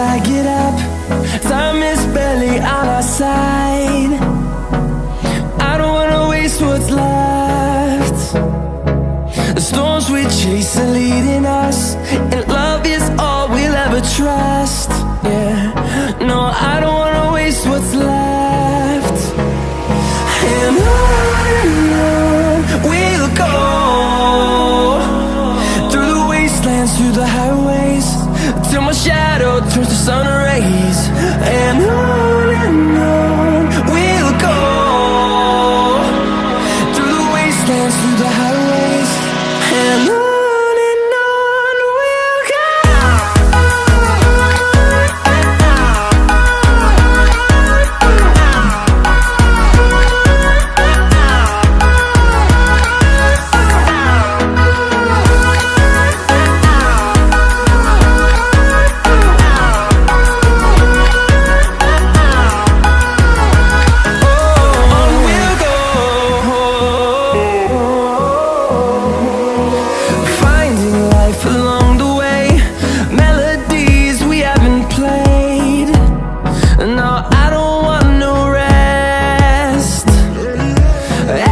I get up. Time is barely on our side. I don't wanna waste what's left. The storms we chase are leading us, and love is all we'll ever trust. Yeah, no, I don't wanna waste what's left. And on we'll go, through the wastelands, through the highways, till my shadow turns to sun rays. And on we'll go, through the wastelands, through the highways, and on we'll go. Along the way, melodies we haven't played. No, I don't want no rest.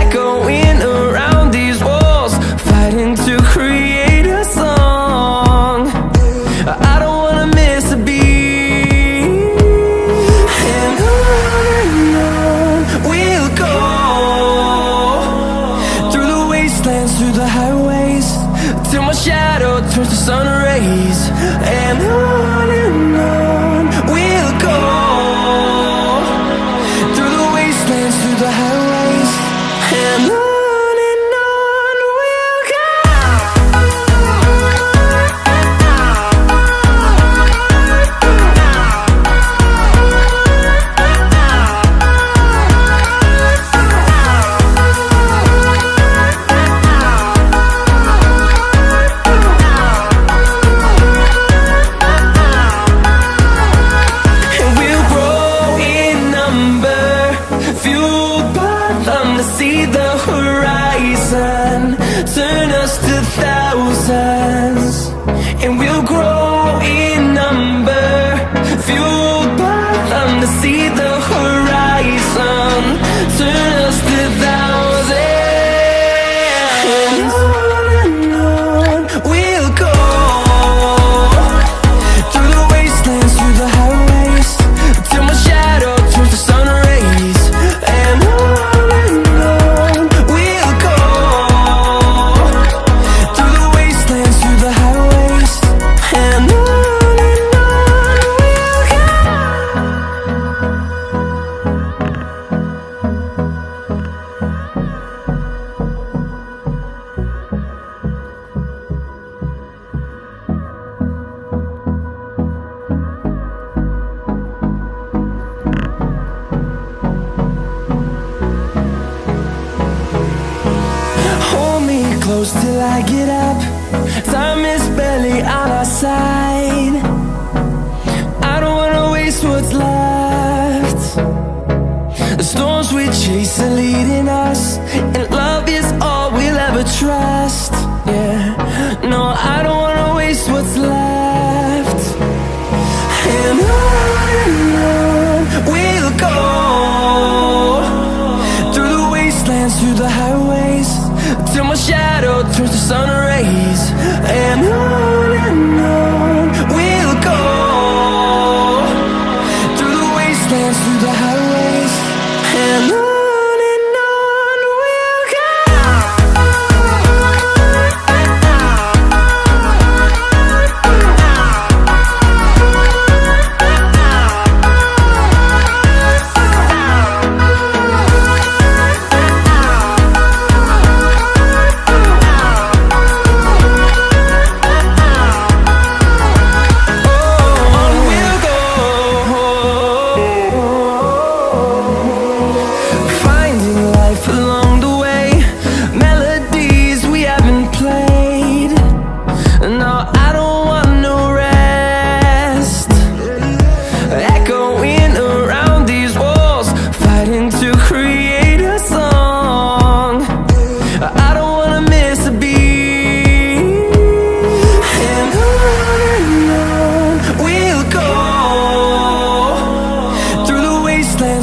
Echoing around these walls, fighting to create a song. I don't wanna miss a beat. And on we'll go, through the wastelands, through the highways, till my shadow turns to sun rays. And on we'll go, through the wastelands, through the highways, and on we'll go. See the horizon, turn us to thousands, and we'll grow in number, fueled by them. To see the horizon, turn us to thousands, and on we'll go, through the wastelands, through the highways, till my shadow turns to sun rays. And close till I get up. Time is barely on our side. I don't wanna waste what's left. The storms we chase are leading us, and love is all we'll ever trust. Yeah, no, I don't wanna waste what's left. And on we'll go, through the wastelands, through the highways, till my shadow turns to sun rays. And on we'll go, through the wastelands, through the highways, and on we'll go.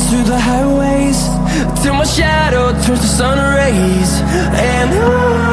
through the highways till my shadow turns to sun rays. And on